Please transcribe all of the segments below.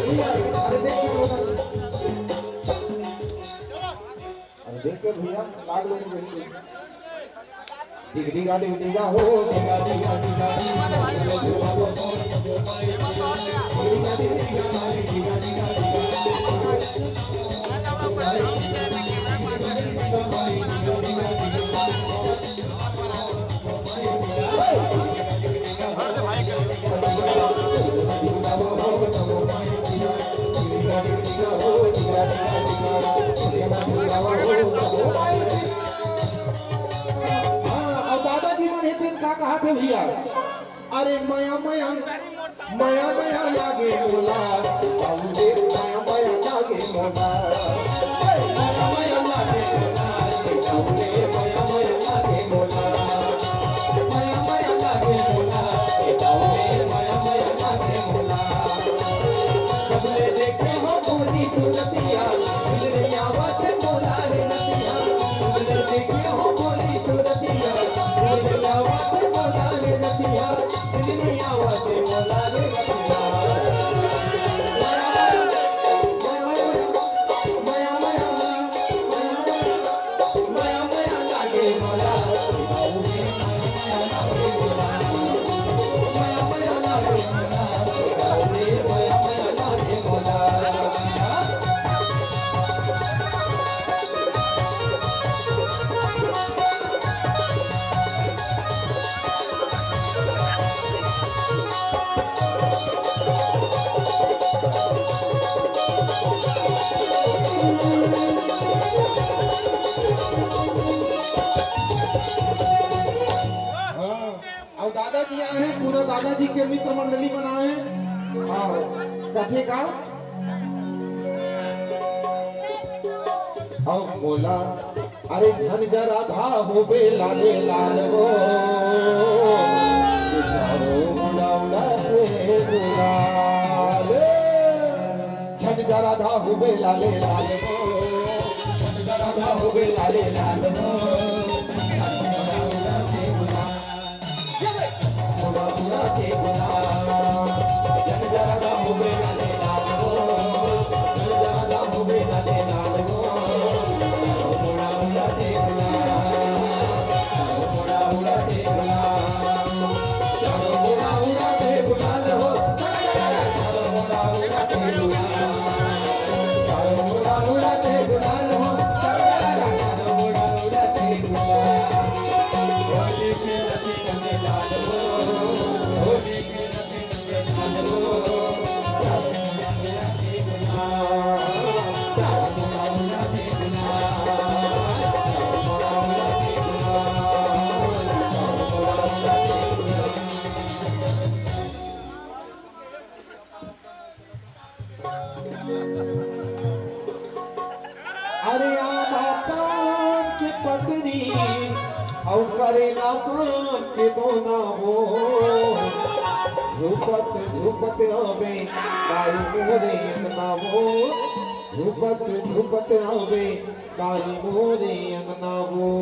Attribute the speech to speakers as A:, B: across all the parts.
A: भैया अरे देख के भैया लाग लो नहीं डिगा डिगा हो डिगा डिगा डिगा दादाजी मन दिन का कहा थे भैया अरे माया माया माया माया लागे मोला माया माया लागे मोला माया माया लागे माया माया लागे मोला माया माया लागे मोला माया माया लागे मोला सबले देखे हो पूरी सूरतिया दिल आवाज मोला रे नतिया सबले देखे हो पूरी सूरतिया दिल आवाज मोला रे नतिया दिल आवाज मोला रे नतिया माया माया माया माया लागे मोला माया लागे मोला माया माया लागे मोला माया माया लागे मोला और दादाजी आए हैं पूरा दादाजी के मित्र मंडली बनाए हैं और कथे का और बोला अरे झन जरा धा हो बे लाले लाल वो चारो उड़ा उड़ा के गुलाल झन जरा धा हो बे लाले लाल वो झन जरा धा हो बे लाले लाल वो अरे आबातान के पत्नी और करेला पान के दोना हो झुपत झुपत आवे काई मोरे अंगना वो झुपत झुपत आवे काई मोरे अंगना वो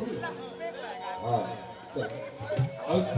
A: थी हाँ चल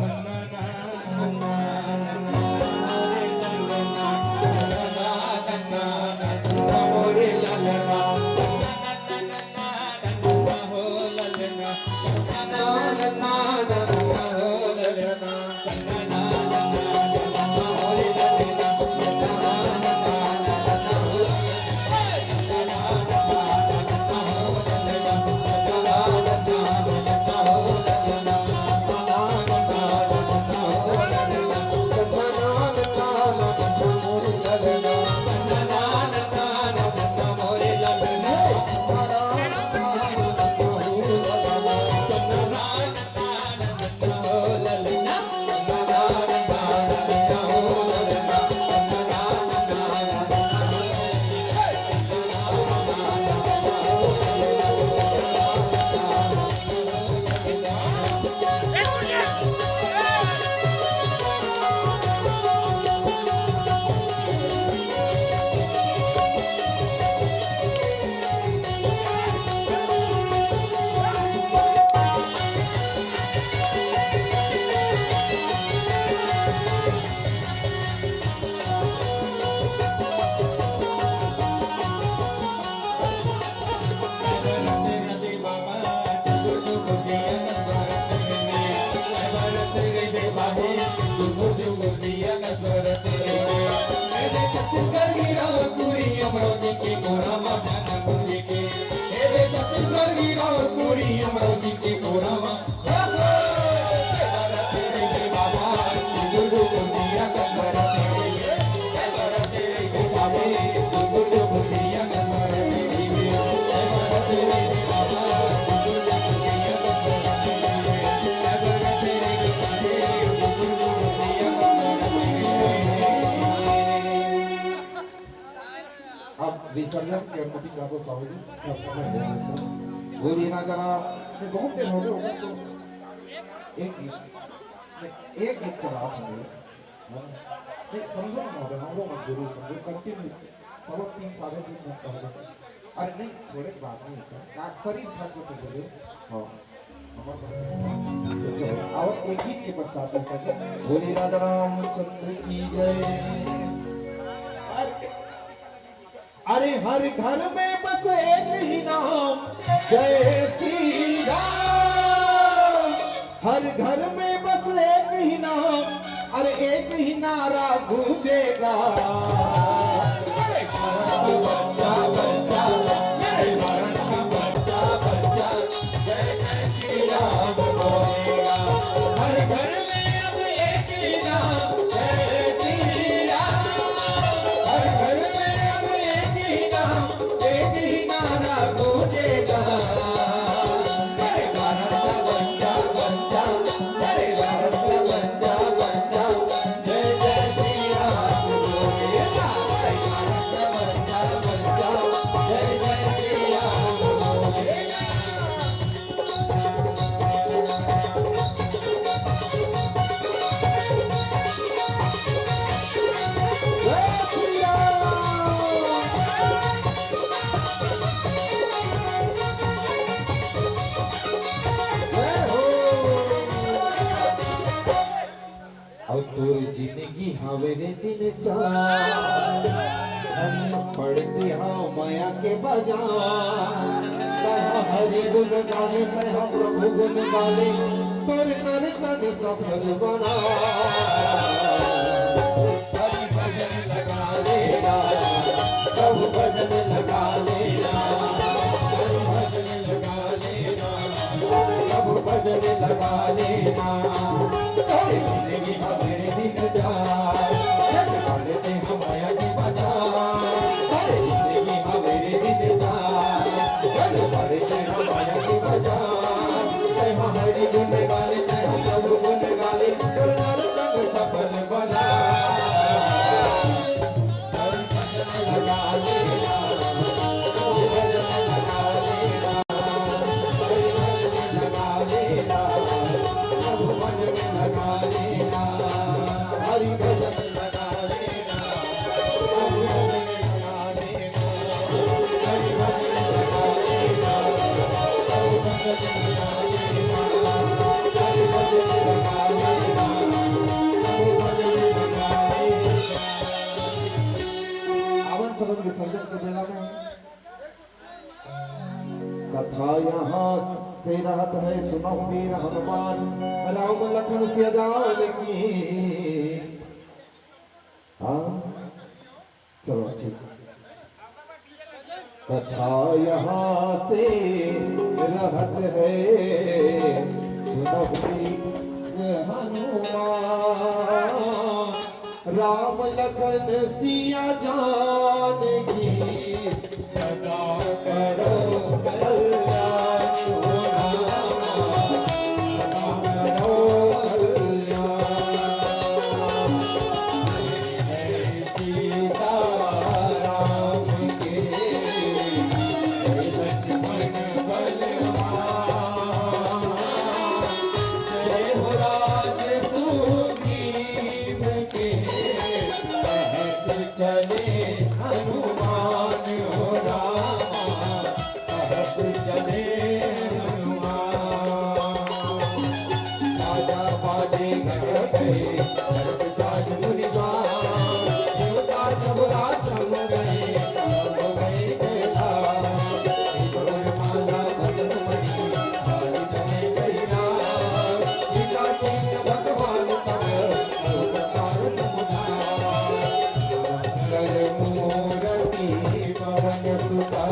A: अब विसर्जन की अनुमति चाहो स्वामी जी सब समय बोलिए ना जरा बहुत देर हो गए तो एक गीत चला होंगे नहीं समझो ना महोदय हम लोग गुरु समझो कंटिन्यू 3.5 मिनट का होगा सर अरे नहीं छोड़े बात नहीं सर शरीर थक गए तो बोले हाँ तो चलो आओ एक गीत के पश्चात हो सके बोली राजा रामचंद्र की जय। अरे हर घर में बस एक ही नाम जय श्री राम हर घर में बस एक ही नाम अरे एक ही नारा गूंजेगा अरे बच्चा बच्चा मेरे भारत का बच्चा बच्चा जय जय श्री राम बोलेगा हर घर में अब एक ही नाम जय श्री राम हर घर में अब एक ही नाम एक ही नारा गूंजेगा मेरे भारत का बच्चा बच्चा मेरे भारत का बच्चा बच्चा जय जय श्री राम बोलेगा मेरे भारत का बच्चा बच्चा जय जय श्री राम बोलेगा। और तोर जिंदगी हवेरे दिन चार पढ़ते हाँ माया के बाजार कहा हरि गुण गाले कहा प्रभु गुण गाले तोर नर तन सफल बना हरि भजन लगा लेना प्रभु भजन लगा लेना हरि भजन लगा लेना प्रभु भजन लगा लेना तोरी जिंदगी हवेरे दिन चार पढ़ते हाँ माया के बाजार तोरी जिंदगी हवेरे दिन चार पढ़ते हाँ माया के बाजार कहा हरि गुण गाले कहा प्रभु गुण गाले तोर नर तन सफल बना चरण विसर्जन के बेला में कथा यहाँ से रहत है सुनहु वीर हनुमान राम लखन सिया जान की। हाँ चलो ठीक। कथा यहाँ से रहत है सुनहु वीर हनुमान राम लखन सिया जान की सदा करो कल्याण हो राम करो कल्याण। जय सीता राम के जय लक्ष्मण बलवान जय हो राज सुग्रीव के कहत चले हनुमान हो राम कहत चले हनुमान। राजा बाजे गए भरत जाज मुनिवान देवता सब आश्रम गए सब गए कैला माला भसन मणि काली चले कैला सीता के भगवान तब अवतार समुधार मूर्ति पवन सुता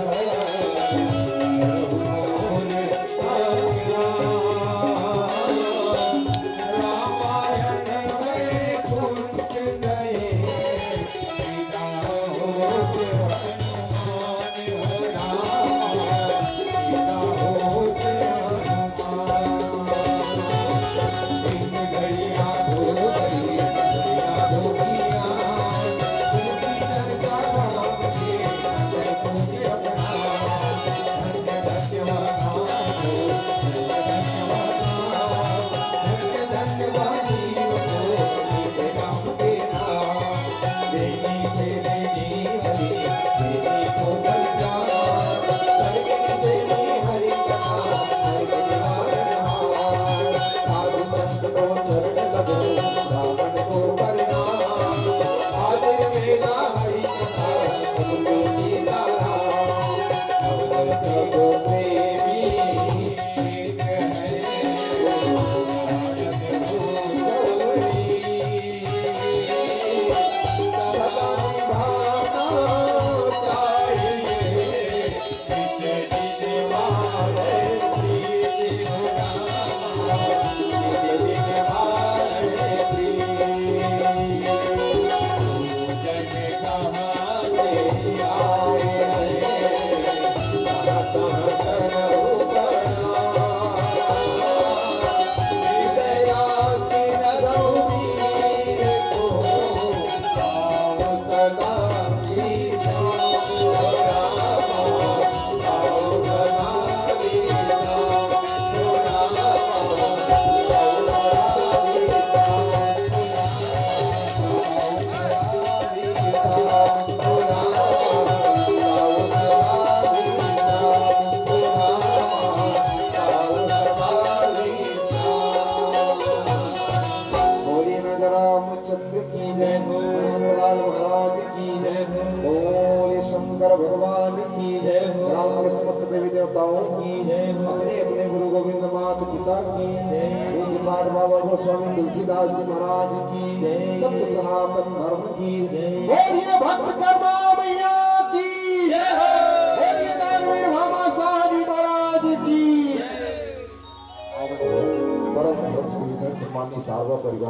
A: भगवान की जय। राम के समस्त देवी देवताओं की जय। अपने अपने गुरु गोविंद मात पिता की पूज्य पाद बाबा गोस्वामी तुलसीदास जी महाराज की सत्य सनातन धर्म की बोलिए भक्त कर्मा मैया की बोलिए दानवीर भामाशाह जी महाराज की। परम सम्मानित सार्वभौम परिवार